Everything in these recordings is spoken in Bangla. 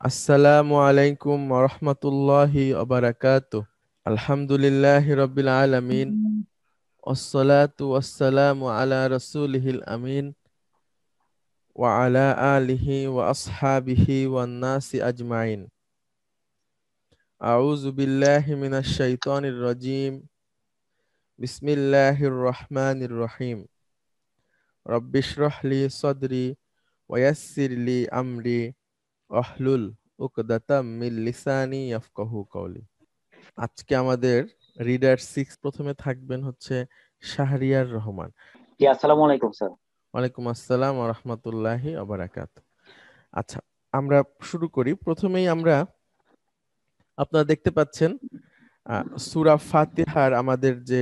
আসসালামু আলাইকুম ওয়া রাহমাতুল্লাহি ওয়া বারাকাতুহু। আলহামদুলিল্লাহি রাব্বিল আলামিন ওয়াসসালাতু ওয়াসসালামু আলা রাসূলিহিল আমিন ওয়া আলা আলিহি ওয়া আসহাবিহি ওয়ান নাসি আজমাইন। আউযু বিল্লাহি মিনাশ শাইতানির রাজীম। বিসমিল্লাহির রহমানির রহিম। রাব্বিশরাহ লি সাদরি ওয়া ইয়াসসির লি আমরি ওয়াহলুল উকদাতাম মিন লিসানি ইয়াফকাহু কওলি। আজকে আমাদের রিডার সিক্স প্রথমে থাকবেন হচ্ছে শাহরিয়ার রহমান। জি, আসসালামু আলাইকুম স্যার। ওয়ালাইকুম আসসালাম ওয়া রাহমাতুল্লাহি ওয়া বারাকাতুহু। আচ্ছা, আমরা শুরু করি। প্রথমেই আমরা আপনারা দেখতে পাচ্ছেন সূরা ফাতিহার আমাদের যে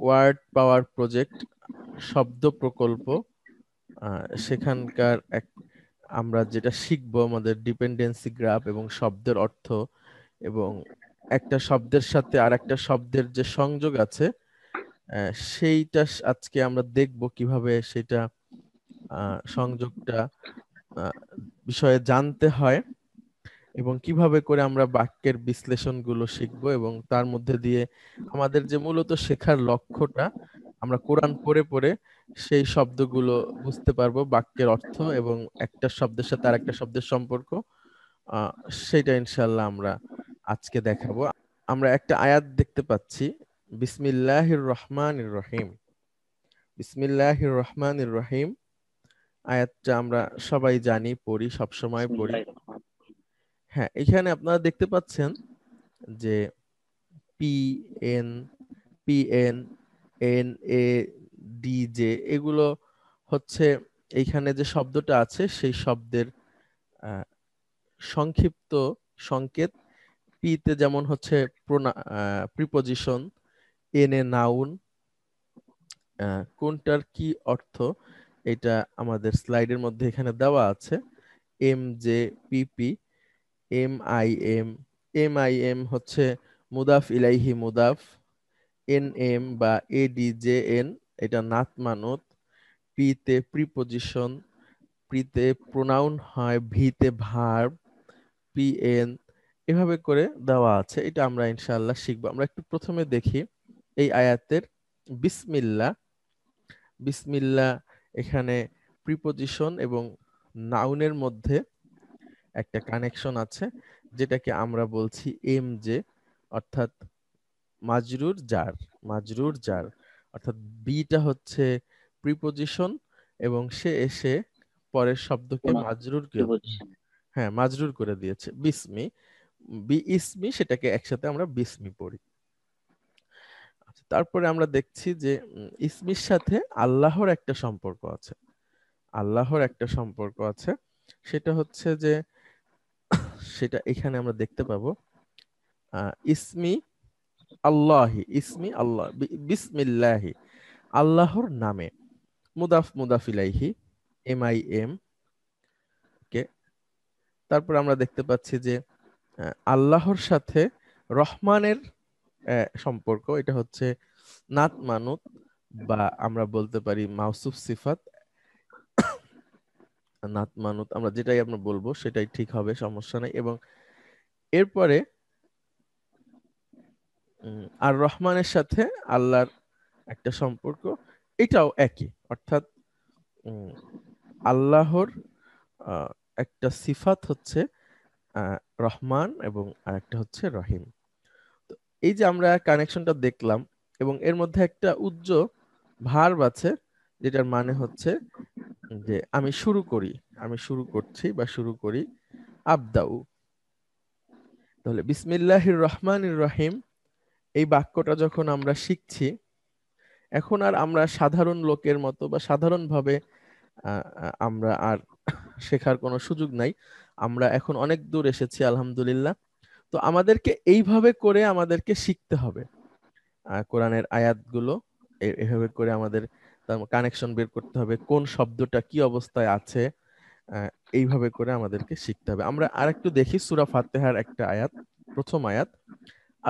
ওয়ার্ড পাওয়ার প্রজেক্ট শব্দ প্রকল্প, সেখানকার আমরা যেটা শিখবো আমাদের ডিপেন্ডেন্সি গ্রাফ এবং শব্দের অর্থ এবং একটা শব্দের সাথে আর একটা শব্দের যে সংযোগ আছে, সেইটা আজকে আমরা দেখব কিভাবে সেটা সংযোগটা আহ, বিষয়ে জানতে হয় এবং কিভাবে করে আমরা বাক্যের বিশ্লেষণগুলো শিখব এবং তার মধ্যে দিয়ে আমাদের যে মূলত শেখার লক্ষ্যটা, আমরা কোরআন পড়ে পড়ে সেই শব্দগুলো বুঝতে পারবো, বাক্যের অর্থ এবং একটা শব্দের সাথে আর একটা শব্দের সম্পর্ক। আহ, সেটা ইনশাল্লাহ আমরা আজকে দেখাবো। আমরা একটা আয়াত দেখতে পাচ্ছি, বিসমিল্লাহির রহমানির রহিম। বিসমিল্লাহির রহমানির রহিম আয়াতটা আমরা সবাই জানি, পড়ি, সব সময় পড়ি। বিসমিল্লাহির রহমানির হ্যাঁ, এখানে আপনারা দেখতে পাচ্ছেন যে P N P N N A D J, এগুলো হচ্ছে এইখানে যে শব্দটা আছে সেই শব্দের আহ, সংক্ষিপ্ত সংকেত। পি তে যেমন হচ্ছে প্রিপজিশন, এন এ নাউন। কোনটার কি অর্থ এটা আমাদের স্লাইডের মধ্যে এখানে দেওয়া আছে। M J PP, M I M, M I M হচ্ছে মুদাফ ইলাইহি মুদাফ। এন এম বা এডিজেএন এটা নাত মানত। পি তে প্রিপজিশন, প্রিতে প্রোনাউন হয়, ভিতে ভার্ব, পি এন, এভাবে করে দেওয়া আছে। এটা আমরা ইনশাআল্লাহ শিখবো। আমরা একটু প্রথমে দেখি এই আয়াতের বিসমিল্লাহ। বিসমিল্লাহ এখানে প্রিপজিশন এবং নাউনের মধ্যে একটা কানেকশন আছে, যেটাকে আমরা বলছি এম জে, অর্থাৎ মাজরুর জার। মাজরুর জার অর্থাৎ বিটা হচ্ছে প্রিপজিশন এবং সে এসে পরের শব্দকে মাজরুর প্রিপজিশন। হ্যাঁ, মাজরুর করে দিয়েছে। বিসমি, বি ইসমি, সেটাকে একসাথে আমরা বিসমি পড়ি। আচ্ছা, তারপরে আমরা দেখছি যে ইসমির সাথে আল্লাহর একটা সম্পর্ক আছে। আল্লাহর একটা সম্পর্ক আছে, সেটা হচ্ছে যে সেটা এখানে আমরা দেখতে পাবো। ইসমি আল্লাহি, ইসমি আল্লাহ, বিসমিল্লাহি, আল্লাহর নামে। মুদাফ মুদাফ ইলাইহি, এম আই এম কে। তারপর আমরা দেখতে পাচ্ছি যে আল্লাহর সাথে রহমানের সম্পর্ক, এটা হচ্ছে নাত মানুত, বা আমরা বলতে পারি মাউসুফ সিফাত। নাত মানুত আমরা যেটাই আমরা বলবো সেটাই ঠিক হবে, সমস্যা নাই। এবং এরপরে আর রহমানের সাথে আল্লাহর একটা সম্পর্ক, এটাও একই। অর্থাৎ উম, আল্লাহর আহ, একটা সিফাত হচ্ছে আহ, রহমান এবং আরেকটা হচ্ছে রহিম। তো এই যে আমরা কানেকশনটা দেখলাম এবং এর মধ্যে একটা উজ্জ ভার্ব আছে, যেটার মানে হচ্ছে যে আমি শুরু করি, আমি শুরু করছি বা শুরু করি। আবদাউ। তাহলে বিসমিল্লাহির রহমানির রহিম এই বাক্যটা যখন আমরা শিখছি, এখন আর আমরা সাধারণ লোকের মতো বা সাধারণভাবে আমরা আর শেখার কোনো সুযোগ নাই। আমরা এখন অনেক দূর এসেছি আলহামদুলিল্লাহ। তো আমাদেরকে এইভাবে করে আমাদেরকে শিখতে হবে কোরআনের আয়াতগুলো। এভাবে করে আমাদের তার কানেকশন বের করতে হবে, কোন শব্দটা কি অবস্থায় আছে। আহ, এইভাবে করে আমাদেরকে শিখতে হবে। আমরা আরেকটু দেখি সূরা ফাতিহার একটা আয়াত, প্রথম আয়াত,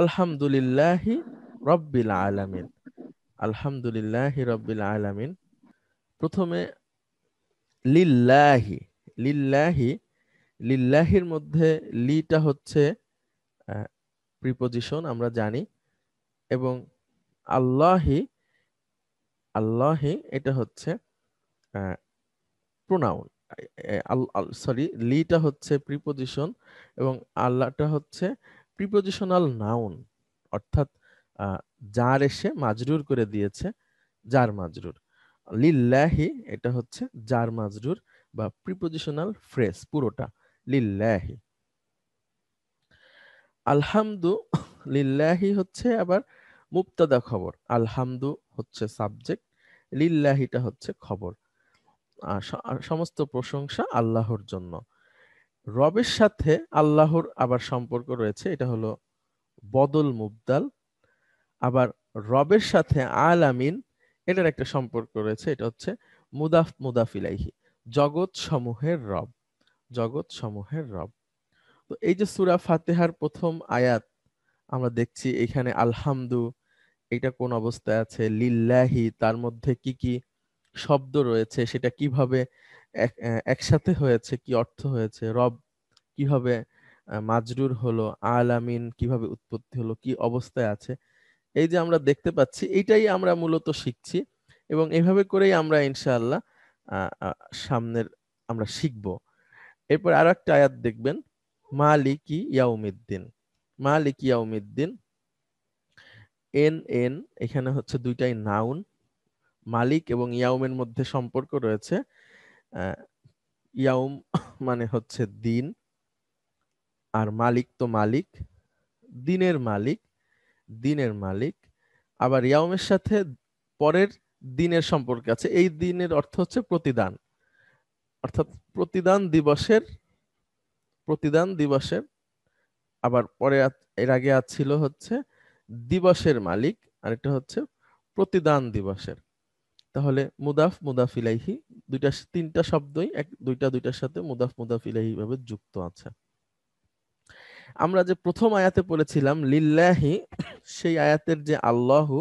আলহামদুলিল্লাহি রব্বিল আলামিন। আলহামদুলিল্লাহি রব্বিল আলামিন। প্রথমে লিল্লাহি, লিল্লাহি, লিল্লাহির মধ্যে লিটা হচ্ছে প্রিপজিশন আমরা জানি, এবং আল্লাহি, আল্লাহি এটা হচ্ছে প্রোনাউন। সরি, লিটা হচ্ছে প্রিপজিশন এবং আল্লাহটা হচ্ছে প্রিপজিশনাল নাউন, অর্থাৎ আহ, যার এসে মাজরুর করে দিয়েছে, যার মাজরুর। লিল্লাহি এটা হচ্ছে যার মাজরুর বা প্রিপজিশনাল ফ্রেজ পুরোটা, লিল্লাহি। আলহামদু লিল্লাহি হচ্ছে আবার মুবতাদা খবর, আলহামদু হচ্ছে সাবজেক্ট, লিল্লাহিটা হচ্ছে খবর। সমস্ত প্রশংসা আল্লাহর জন্য। রবের সাথে আল্লাহর আবার সম্পর্ক রয়েছে, এটা হলো বদল মুবদাল। আবার রবের সাথে আলামিন, এটার একটা সম্পর্ক রয়েছে, এটা হচ্ছে মুদাফ মুদাফ ইলাইহি, জগৎ সমূহের রব, জগৎ সমূহের রব। তো এই যে সূরা ফাতিহার প্রথম আয়াত আমরা দেখছি, এখানে আলহামদু এটা কোন অবস্থায় আছে, লিল্লাহি তার মধ্যে কি কি শব্দ রয়েছে, সেটা কিভাবে একসাথে হয়েছে, কি অর্থ হয়েছে, রব কিভাবে মাজরুর হলো, আলামিন কিভাবে উৎপত্তি হলো, কি অবস্থায় আছে, এই যে আমরা দেখতে পাচ্ছি, এইটাই আমরা মূলত শিখছি। এবং এইভাবে করেই আমরা ইনশাআল্লাহ আহ, আহ, সামনের আমরা শিখব। এরপর আরো একটা আয়াত দেখবেন, মালিকি ইয়াউমিদ্দিন। মালিকি ইয়াউমিদ্দিন, এন এন এখানে হচ্ছে দুইটাই নাউন, মালিক এবং ইয়াউমের মধ্যে সম্পর্ক রয়েছে। আহ, ইয়াউম মানে হচ্ছে দিন, আর মালিক তো মালিক, দিনের মালিক, দিনের মালিক। আবার ইয়াউমের সাথে পরের দিনের সম্পর্ক আছে, এই দিনের অর্থ হচ্ছে প্রতিদান, অর্থাৎ প্রতিদান দিবসের, প্রতিদান দিবসের। আবার পরে এর আগে ছিল হচ্ছে দিবসের মালিক, আর এটা হচ্ছে প্রতিদান দিবসের। তাহলে মুদাফ মুদাফ ইলাইহি, দুইটা তিনটা শব্দই দুইটা দুইটার সাথে মুদাফ মুদাফ ইলাইহি ভাবে যুক্ত আছে। আমরা যে প্রথম আয়াতে পড়েছিলাম লিল্লাহি, সেই আয়াতের যে আল্লাহু,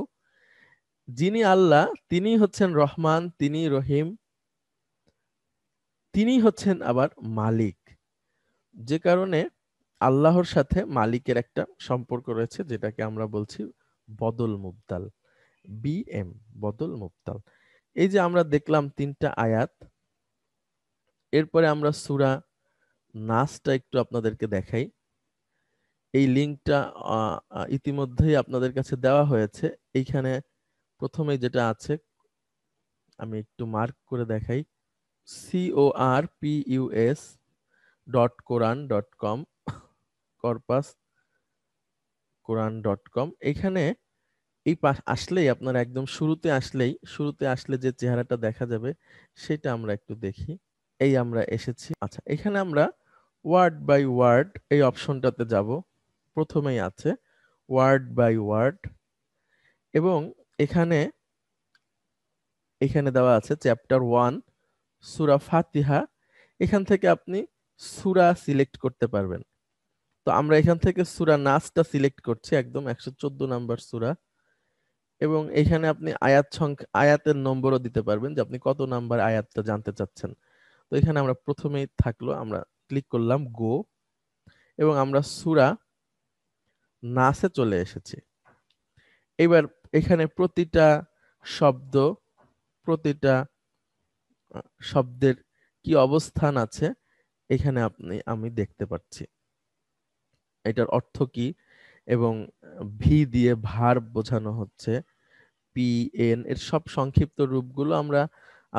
যিনি আল্লাহ তিনি হচ্ছেন রহমান, তিনি রহিম, তিনি হচ্ছেন আবার মালিক। যে কারণে আল্লাহর সাথে মালিকের একটা সম্পর্ক রয়েছে, যেটাকে আমরা বলছি বদল মুবদাল, বিএম, বদল মুবদাল। এই যে আমরা দেখলাম তিনটা আয়াত, এরপরে আমরা সূরা নাসটা একটু আপনাদেরকে দেখাই। এই লিঙ্কটা ইতিমধ্যেই আপনাদের কাছে দেওয়া হয়েছে। এইখানে প্রথমে যেটা আছে, আমি একটু মার্ক করে দেখাই, corpus.quran.com, কর্পাস কোরআন.com। এখানে এই আসলেই আপনার একদম শুরুতে আসলেই, শুরুতে আসলে যে চেহারাটা দেখা যাবে সেটা আমরা একটু দেখি। এই আমরা এসেছি। আচ্ছা, এখানে আমরা ওয়ার্ড বাই ওয়ার্ড এই অপশনটাতে যাব। প্রথমেই আছে ওয়ার্ড বাই ওয়ার্ড, এবং এখানে এখানে দেওয়া আছে চ্যাপ্টার 1 সূরা ফাতিহা। এখান থেকে আপনি সূরা সিলেক্ট করতে পারবেন। তো আমরা এখান থেকে সূরা নাসটা সিলেক্ট করছি, একদম 114 নাম্বার সূরা। এবং এখানে আপনি আয়াত সংখ্যা, আয়াতের নম্বরও দিতে পারবেন যে আপনি কত নাম্বার আয়াতটা জানতে চাচ্ছেন। তো এখানে আমরা প্রথমেই থাকলো, আমরা ক্লিক করলাম গো, এবং আমরা সূরা নাসে চলে এসেছি। এবার এখানে প্রতিটা শব্দ, প্রতিটা শব্দের কি অবস্থান আছে এখানে আমি দেখতে পাচ্ছি, এটার অর্থ কি, এবং ভি দিয়ে ভার্ব বোঝানো হচ্ছে, পি এন এর সব সংক্ষিপ্ত রূপগুলো আমরা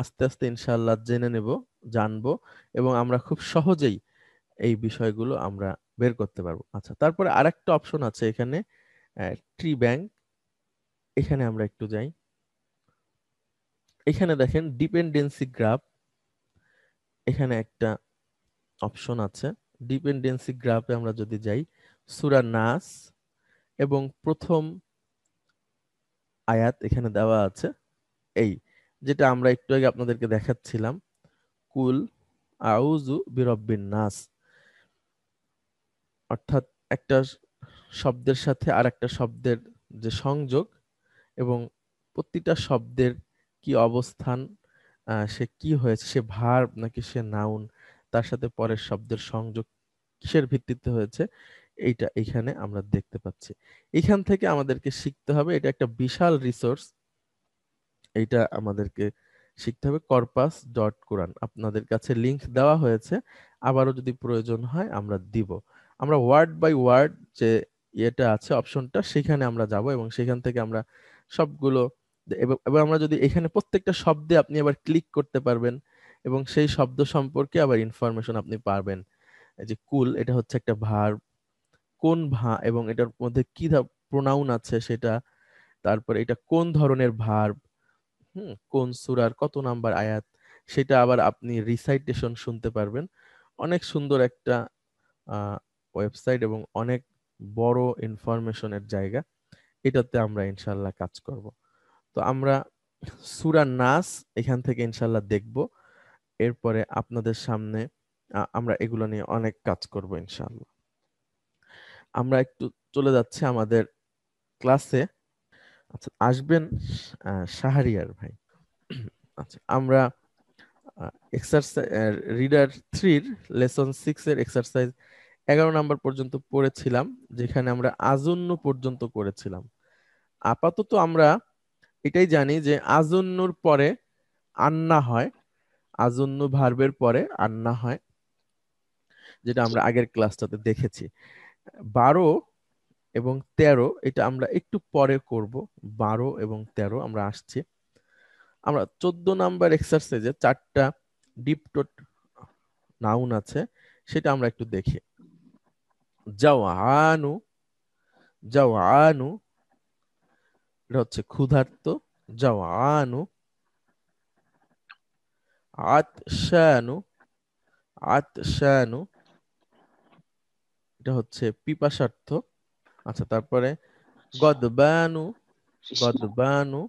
আস্তে আস্তে ইনশাআল্লাহ জেনে নেব, জানবো, এবং আমরা খুব সহজেই এই বিষয়গুলো আমরা বের করতে পারবো। আচ্ছা, তারপরে আরেকটা অপশন আছে এখানে, ট্রি ব্যাংক। এখানে আমরা একটু যাই। এখানে দেখেন ডিপেন্ডেন্সি গ্রাফ, এখানে একটা অপশন আছে। ডিপেন্ডেন্সি গ্রাফে আমরা যদি যাই, সূরা নাস এবং প্রথম আয়াত এখানে দেওয়া আছে, এই যেটা আমরা একটু আগে আপনাদেরকে দেখাচ্ছিলাম, কুল আউযু বিরব্বিন নাস, অর্থাৎ একটা শব্দের সাথে আর একটা শব্দের যে সংযোগ, এবং প্রতিটা শব্দের কি অবস্থান, সে কি হয়েছে, সে ভার্ব নাকি সে নাউন, তার সাথে পরের শব্দের সংযোগ কিসের ভিত্তিতে হয়েছে, এইটা এখানে আমরা দেখতে পাচ্ছি। এখান থেকে আমাদেরকে শিখতে হবে, এটা একটা বিশাল রিসোর্স, এইটা আমাদেরকে শিখতে হবে। corpus.quran আপনাদের কাছে লিংক দেওয়া হয়েছে, আবারও যদি প্রয়োজন হয় আমরা দিব। আমরা ওয়ার্ড বাই ওয়ার্ড যে ইয়েটা আছে অপশনটা, সেখানে আমরা যাব এবং সেখান থেকে আমরা সবগুলো এবং আমরা যদি এখানে প্রত্যেকটা শব্দে আপনি আবার ক্লিক করতে পারবেন এবং সেই শব্দ সম্পর্কে আবার ইনফরমেশন আপনি পারবেন। এই যে কুল, এটা হচ্ছে একটা ভার্ব, কোন এবং এটার মধ্যে কি প্রোনাউন আছে সেটা, তারপর এটা কোন ধরনের ভার্ব, কোন সূরার কত নাম্বার আয়াত, সেটা আবার আপনি রিসাইটেশন শুনতে পারবেন। অনেক সুন্দর একটা ওয়েবসাইট এবং অনেক বড় ইনফরমেশনের জায়গা, এটাতে আমরা ইনশাল্লাহ কাজ করব। তো আমরা সূরা নাস এখান থেকে ইনশাল্লাহ দেখব, এরপরে আপনাদের সামনে আমরা এগুলো নিয়ে অনেক কাজ করব ইনশাল্লাহ। আমরা একটু চলে যাচ্ছি আমাদের ক্লাসে। আচ্ছা, আসবেন শাহরিয়ার ভাই। আচ্ছা, আমরা এক্সারসাইজ রিডার 3-র লেসন 6-এর এক্সারসাইজ 11 নাম্বার পর্যন্ত পড়েছিলাম, যেখানে আমরা আজন্নু পর্যন্ত করেছিলাম। আপাতত আমরা এটাই জানি যে আজন্নুর পরে আন্না হয়, আজন্নু ভার্বের পরে আন্না হয়, যেটা আমরা আগের ক্লাসটাতে দেখেছি। 12 এবং 13 এটা আমরা একটু পরে করব, 12 এবং 13 আমরা আসছি। আমরা 14 নাম্বার এক্সারসাইজে 4টা ডিপটোট নাউন আছে, সেটা আমরা একটু দেখি। জাওয়ানু, জাওয়ানু এটা হচ্ছে ক্ষুধার্ত, জাওয়ানু। আতশানু, আতশানু এটা হচ্ছে পিপাসার্থ। আচ্ছা, তারপরে গদবানু, গদবানু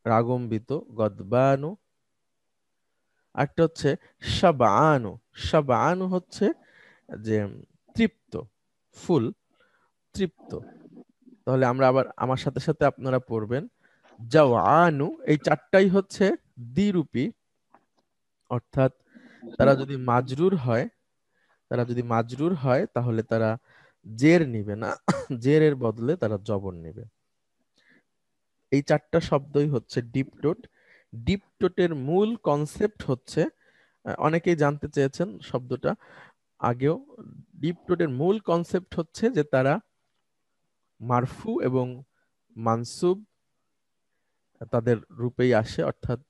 রাগম্বিত, গদবানু। একটা হচ্ছে শাবানু, শাবানু হচ্ছে যে তৃপ্ত, ফুল, তৃপ্ত। তাহলে আমরা আবার আমার সাথে সাথে আপনারা পড়বেন, জাওয়ানু এই চারটাই হচ্ছে দ্বিরূপী, অর্থাৎ তারা যদি মাজরুর হয়, তারা যদি মাজরুর হয় তাহলে তারা জের নিবে না, জেরের বদলে তারা জবর নিবে। এই চারটা শব্দই হচ্ছে ডিপটোট। ডিপটোটের মূল কনসেপ্ট হচ্ছে, অনেকেই জানতে চেয়েছেন শব্দটা আগেও, ডিপটোটের মূল কনসেপ্ট হচ্ছে যে তারা মারফু এবং মানসুব তাদের রূপেই আসে, অর্থাৎ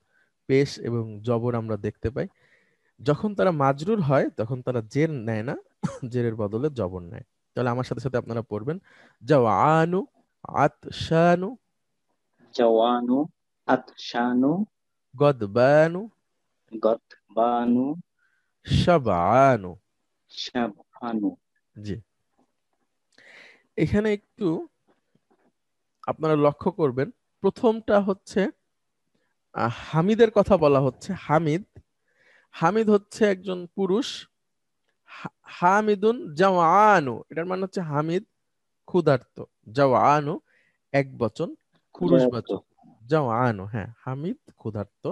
পেশ এবং জবর আমরা দেখতে পাই। যখন তারা মাজরুর হয় তখন তারা জের নেয় না, জেরের বদলে জবর নেয়। তাহলে আমার সাথে সাথে আপনারা পড়বেন, জাওয়ানু, আতশানু, জাওয়ানু, আতশানু, গদবানু, গতবানু, শাবানু। শাবহানু। জি, এখানে একটু আপনারা লক্ষ্য করবেন, প্রথমটা হচ্ছে হামিদের কথা বলা হচ্ছে। হামিদ, হামিদ হচ্ছে একজন পুরুষ। হামিদুন জাওয়ানু এটার মানে হচ্ছে হামিদ ক্ষুধার্ত। জাওয়ানু এক বচন, ক্ষুধার্ত। পুরুষবাচক। জাওয়ানু, হ্যাঁ, হামিদ ক্ষুধার্ত।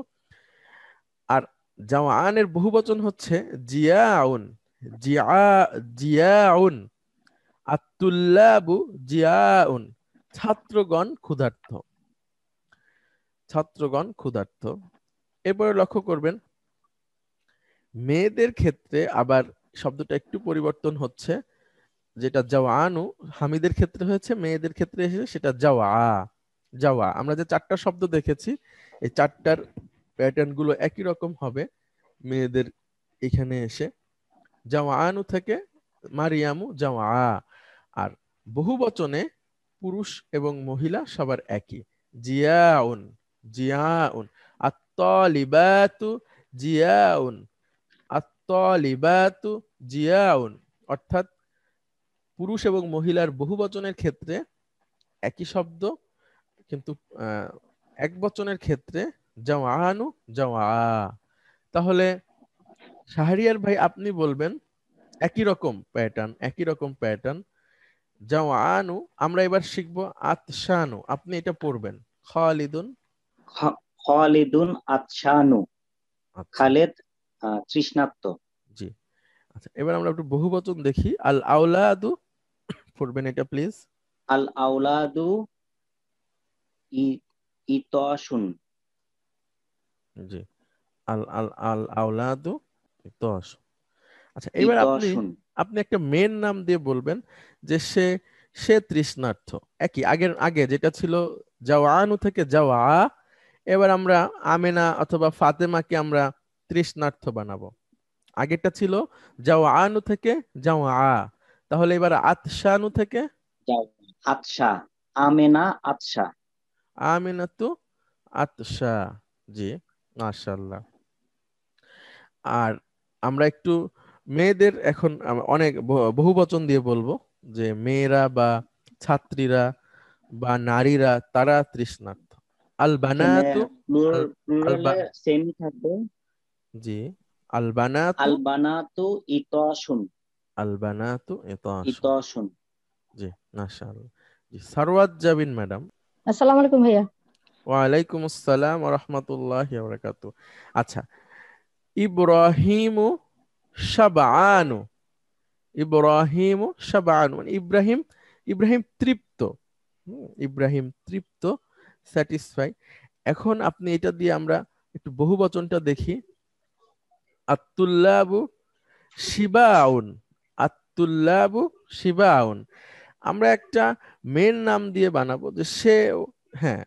আর জাওয়ানের বহুবচন হচ্ছে জিয়াউন, জিয়া, জিয়াউন। আত্তুল্লাবু জিয়াউন, ছাত্রগণ ক্ষুধার্ত, ছাত্রগণ ক্ষুধার্ত। এরপরে লক্ষ্য করবেন, মেয়েদের ক্ষেত্রে আবার শব্দটা একটু পরিবর্তন হচ্ছে, যেটা জাওয়ানু হামিদের ক্ষেত্রে হয়েছে, মেয়েদের ক্ষেত্রে এসে সেটা জাওয়া, জাওয়া। আমরা যে চারটা শব্দ দেখেছি, এই চারটার প্যাটার্ন গুলো একই রকম হবে মেয়েদের এখানে এসে। জাওয়ানু থেকে মারিয়ামু জাওয়া। আর বহু বচনে পুরুষ এবং মহিলা সবার একই, জিয়াউন, জিয়াউন। আত-তালিবাতু জিয়াউন, আত-তালিবাতু জিয়াউন। অর্থাৎ পুরুষ এবং মহিলার বহুবচনের ক্ষেত্রে একই শব্দ, কিন্তু আহ, এক বচনের ক্ষেত্রে জাওয়ানু, জাওয়া। তাহলে শাহরিয়ার ভাই আপনি বলবেন, একই রকম প্যাটার্ন, একই রকম প্যাটার্ন। জাওয়ানু আমরা এবার শিখবো আতশানু, আপনি এটা পড়বেন। খালিদুন, খালিদুন, আতশানু। আচ্ছা, খালেদ তৃষ্ণার্ত। জি। আচ্ছা, এবার আমরা একটু বহুবচন দেখি। আল আওলাদু, পড়বেন এটা প্লিজ। আল আওলাদু ইতাশুন। জি, আল আল আল আওলাদু 10। আচ্ছা, এবার আপনি ইতাশুন। আপনি একটা মেয়ের নাম দিয়ে বলবেন যে সে সে তৃষ্ণার্থ। একই আগের আগে যেটা ছিল জাওয়ানু থেকে জাওয়া, এবার আমরা আমেনা অথবা ফাতেমাকে আমরা তৃষ্ণার্থ বানাবো। আগেরটা ছিল জাওয়ানু থেকে জাওয়া, তাহলে এবার আতশানু থেকে যাও। আতশা। আমেনা আতশা। আমিনাতু আতশা। জি, মাশাআল্লাহ। আর আমরা একটু মেয়েদের এখন অনেক বহুবচন দিয়ে বলবো, যে মেয়েরা বা ছাত্রীরা বা নারীরা তারা তৃষ্ণার্ত। আল এখানে বানাতু, আল আলবা প্লুরালে সেম থাকবে। জি, আল বানাতু, আল বানাতু ইতাশুন। আল বানাতু ইতাশুন। ইতাশুন। জি, মাশাআল্লাহ। জি, সারওয়াত জাবিন ম্যাডাম। আসসালামু আলাইকুম ভাইয়া। ওয়ালাইকুম আসসালাম ওয়া রাহমাতুল্লাহি ওয়া বারাকাতুহু। আচ্ছা, ইব্রাহিমু শাবআনু, ইব্রাহিমু শাবআনু মানে ইব্রাহিম, ইব্রাহিম তৃপ্ত। ইব্রাহিম তৃপ্ত, স্যাটিসফাই। এখন আপনি এটা দিয়ে আমরা একটু বহুবচনটা দেখি। আত্তুল্লাবু শিবাউন, আত্তুল্লাবু শিবাউন। আমরা একটা মেয়ের নাম দিয়ে বানাবো যে সে, হ্যাঁ,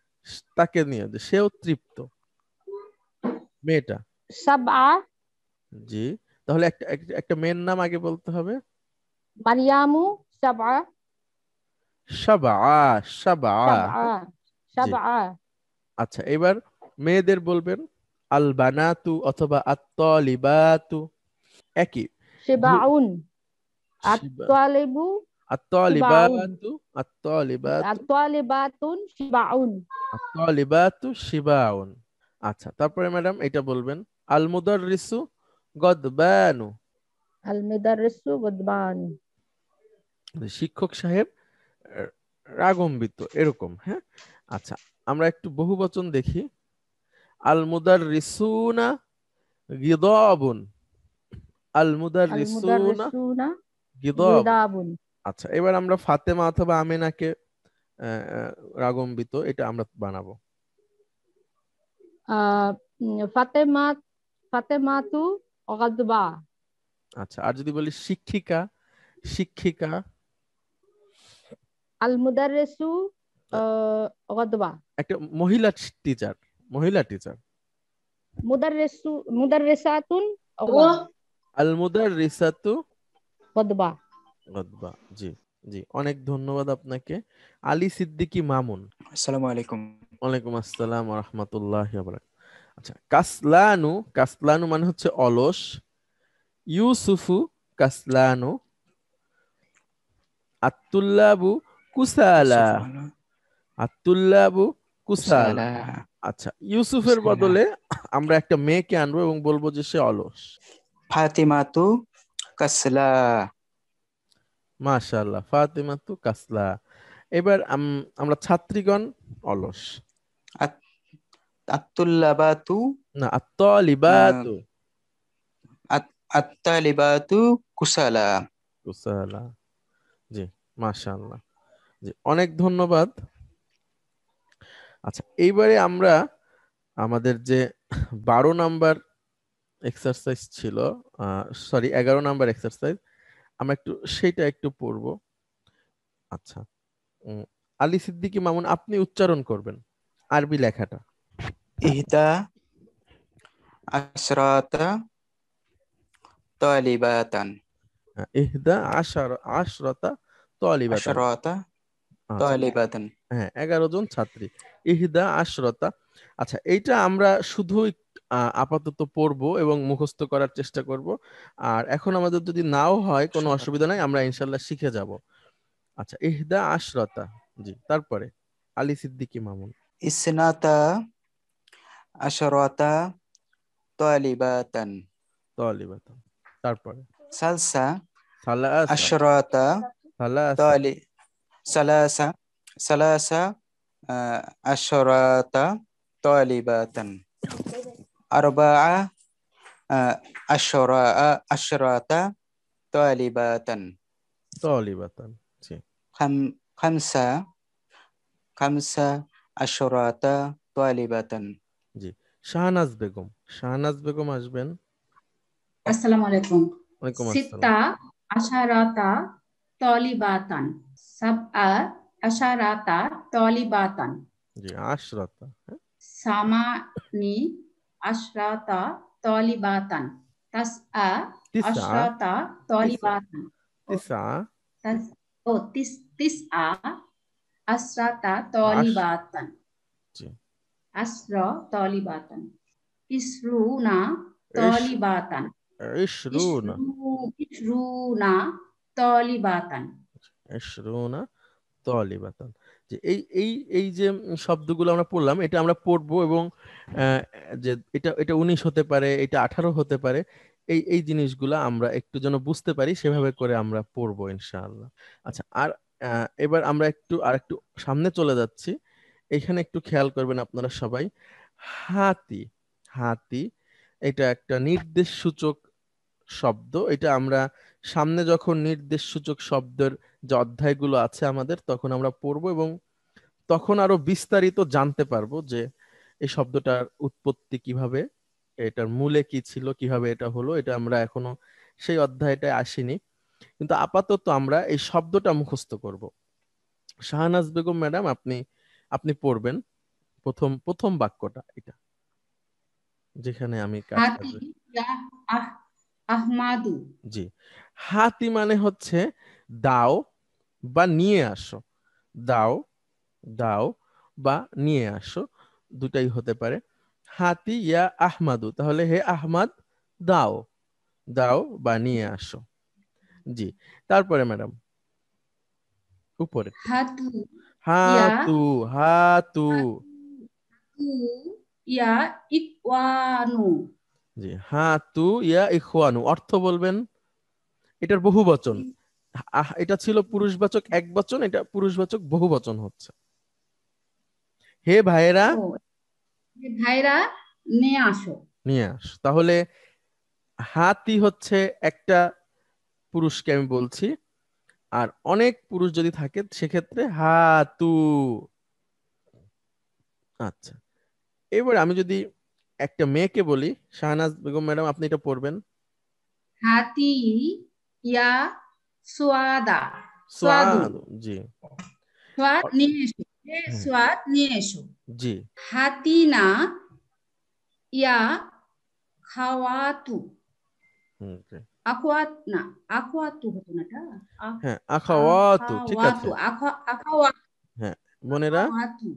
তাকে নিয়ে যে সেও তৃপ্ত, মেয়েটা। সাবআ জি, তাহলে একটা একটা একটা মেয়ের নাম আগে বলতে হবে। মারইয়ামু সাবআ। সাবা, সাবা। সাবআ জি, সাবআ আচ্ছা, এবার মেয়েদের বলবেন আল বানাতু অথবা আত-তালিবাতু। একই শিবাউন। শিবা, আত-তালিবু শিবাউন। আত-তালিবাতু, আত-তালিবাতু, আত-তালিবাতুন শিবাউন। আত-তালিবাতু শিবাউন। আচ্ছা, তারপরে ম্যাডাম এটা বলবেন আল মুদাররিসু গদবানু, আল-মুদাররিসু গদবান। শিক্ষক সাহেব আহ, রাগম্বিত, এরকম, হ্যাঁ। আচ্ছা, আমরা একটু বহুবচন দেখি। আল মুদাররিসুনা গিদাবুন, আল মুদাররিসুনা আল-মুদাররিসুনা গিদাবুন। গিদাবুন। আচ্ছা, এবার আমরা ফাতেমা অথবা আমিনাকে রাগম্বিত, এটা আমরা বানাবো। আহ, ফাতেমা ফাতেমাতু গাদবা। আচ্ছা, আর যদি বলি শিক্ষিকা, শিক্ষিকা, আল-মুদাররিসু আহ, গাদবা। একটা মহিলা টিচার, মহিলা টিচার, মুদাররিসু মুদাররিসাতুন গাদবা। আল মুদাররিসাতু গাদবা। গদবা। জি, জি, অনেক ধন্যবাদ আপনাকে। আলী সিদ্দিকী মামুন। আসসালামু আলাইকুম। ওয়ালাইকুম আসসালাম ওয়া রাহমাতুল্লাহি ওয়া বারাকাতুহু। আচ্ছা, কাসলানু, কাসলানু মানে হচ্ছে অলস। ইউসুফু কাসলানু, আত্তুল্লাবু কুসালা, ইউসুফ আলা আত্তুল্লাবু কুসালা। কুসালা। আচ্ছা, ইউসুফের কুসালা। বদলে আমরা একটা মেয়েকে আনবো এবং বলবো যে সে অলস। ফাতিমাতু কাসলা। মাশাআল্লাহ, ফাতিমাতু কাসলা। এবার আমরা ছাত্রীগণ অলস। আত আত্তুল্লাবাতু না, আহ, আত-তালিবাতু আত্তালিবাতু কুসালা। কুসালা। জি, মাশাআল্লাহ। জি, অনেক ধন্যবাদ। আচ্ছা, এইবারে আমরা আমাদের যে 12 নাম্বার এক্সারসাইজ ছিল, সরি 11 নাম্বার এক্সারসাইজ, আমরা একটু সেইটা একটু পড়বো। আচ্ছা, উম, আলী সিদ্দিকী মামুন আপনি উচ্চারণ করবেন আরবি লেখাটা। ইহদা আশরাতা তালিবাতান। ইহদা আশরাতা তলিবাতান। আশরাতা আচ্ছা, তালিবাতান। হ্যাঁ, 11 জন ছাত্রী। ইহদা আশরাতা। আচ্ছা, এইটা আমরা শুধুই আপাতত পড়বো এবং মুখস্থ করার চেষ্টা করব। আর এখন আমাদের যদি নাও হয় কোনো অসুবিধা নাই, আমরা ইনশাল্লাহ শিখে যাব। আচ্ছা, ইহদা আশরাতা। জি, তারপরে আলী সিদ্দিকী মামুন। ইসনাতা আশরাতা তালিবাতান। তলিবাতান। তারপরে সালসা সালাসা, আশরাতা সালাসা, তালি সালাসা সালাসা আশরাতা তালিবাতান। আরবাআ عشرة طالبات তলিবাতান। জি خمسة عشرة طالبة জি শাহনাজ বেগম, শাহনাজ বেগম আসবেন। আসসালামু আলাইকুম। ওয়ালাইকুম আসসালাম। সিত্তা আশারাতা তলিবাতান। সাবআ আশারাতা তলিবাতান। জি আশরাতা। হ্যাঁ সামানি আশরাতা তলিবাতান। তাসআ তিসা আশরাতা তলিবাতান। তিসা তিসআ আশরাতা আশ তলিবাতান। জি আশরা তলিবাতান। ইসরুনা ইশ তলিবাতান। ইশরুনা ইশরুনা তলিবাতান। ইশরুনা তলিবাতান। যে এই এই এই যে শব্দগুলো আমরা পড়লাম, এটা আমরা পড়বো এবং আহ, যে এটা এটা 19 হতে পারে, এটা 18 হতে পারে। এই এই জিনিসগুলো আমরা একটু যেন বুঝতে পারি, সেভাবে করে আমরা পড়বো ইনশাআল্লাহ। আচ্ছা, আর এবার আমরা একটু সামনে চলে যাচ্ছি। এখানে একটু খেয়াল করবেন আপনারা সবাই। হাতি, হাতি এটা একটা নির্দেশ সূচক শব্দ। এটা আমরা সামনে যখন নির্দেশ সূচক শব্দের যে অধ্যায়গুলো আছে আমাদের, তখন আমরা পড়বো এবং তখন আরো বিস্তারিত জানতে পারবো যে এই শব্দটার উৎপত্তি কিভাবে, এটার মূলে কি ছিল, কিভাবে এটা হলো। এটা আমরা এখনো সেই অধ্যায়টায় আসিনি, কিন্তু আপাতত আমরা এই শব্দটা মুখস্থ করব। শাহনাজ বেগম ম্যাডাম, আপনি আপনি পড়বেন প্রথম প্রথম বাক্যটা, এটা যেখানে আমি কাজ হাতি করব। ইয়া আহমাদু। জি, হাতি মানে হচ্ছে দাও বা নিয়ে আসো। দাও, দাও বা নিয়ে আসো, দুটাই হতে পারে। হাতি ইয়া আহমাদু, তাহলে হে আহমাদ দাও, দাও বা নিয়ে আসো। জি, তারপরে ম্যাডাম উপরে হাতু ইয়া হাতু, হাতু। হাতু ইয়া ইকওয়ানু। জি, হাতু ইয়া ইখওয়ানু, অর্থ বলবেন। এটার বহুবচন। এটা ছিল পুরুষবাচক একবচন, এটা পুরুষবাচক বহুবচন হচ্ছে। হে ভাইয়েরা ও ভাইরা নিয়ে আসো। নিয়ে আস। তাহলে হাতি হচ্ছে একটা পুরুষকে আমি বলছি, আর অনেক পুরুষ যদি থাকে সেক্ষেত্রে হাতু। আচ্ছা, এবার আমি যদি একটা মেয়েকে বলি, শাহনাজ বেগম ম্যাডাম আপনি এটা পড়বেন। হাতি ইয়া সোয়াদা। সোয়াদু। সোয়াদ। জি সোয়াদ অ- নিয়ে এসো। হে হুম, সোয়াদ নিয়ে এসো। জি হাতিনা ইয়া খাওয়াতু। জি। আখওয়াত না, আখওয়াতু হতো না এটা। হ্যাঁ আখাওয়াতু, ঠিক আছে। আখাওয়াতু আখাওয়াতু হ্যাঁ বোনেরা, আখাওয়াতু।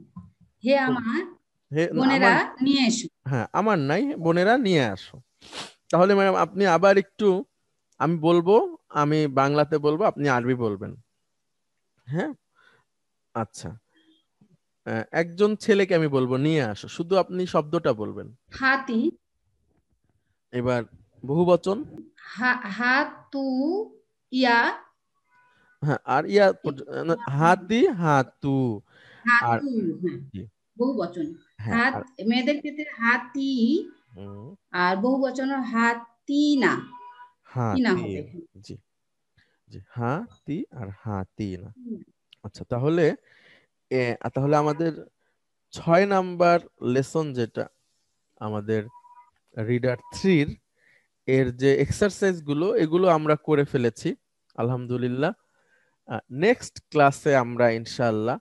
হে আমার হে বোনেরা আমার, নিয়ে এসো। হ্যাঁ আমার নাই, বোনেরা নিয়ে আসো। তাহলে ম্যাডাম আপনি আবার একটু, আমি বলবো, আমি বাংলাতে বলবো, আপনি আরবি বলবেন। হ্যাঁ আচ্ছা, একজন ছেলেকে আমি বলবো নিয়ে আসো, শুধু আপনি শব্দটা বলবেন। হাতি এবার বহুবচন। হাতু ইয়া হ্যাঁ আর হাতি হাতু। আর হাতু। হ্যাঁ, জি, বহু বচন। হ্যাঁ হাত আর মেয়েদের ক্ষেত্রে হাতি, হুম, আর বহু বচন হাতিনা। তিনা হাতি। হবে এখানে। জি জি, হাতি আর হাতি না। আচ্ছা, তাহলে তাহলে আমাদের 6 নাম্বার লেসন, যেটা আমাদের রিডার 3-র এর যে এক্সারসাইজ গুলো, এগুলো আমরা করে ফেলেছি আলহামদুলিল্লাহ। নেক্সট ক্লাসে আমরা ইনশাআল্লাহ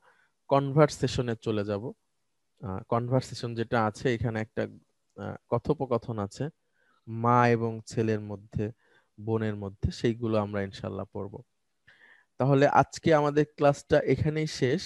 কনভারসেশনে চলে যাব। কনভারসেশন যেটা আছে, এখানে একটা কথোপকথন আছে মা এবং ছেলের মধ্যে, বোনের মধ্যে, সেইগুলো আমরা ইনশাআল্লাহ পড়ব। তাহলে আজকে আমাদের ক্লাসটা এখানেই শেষ।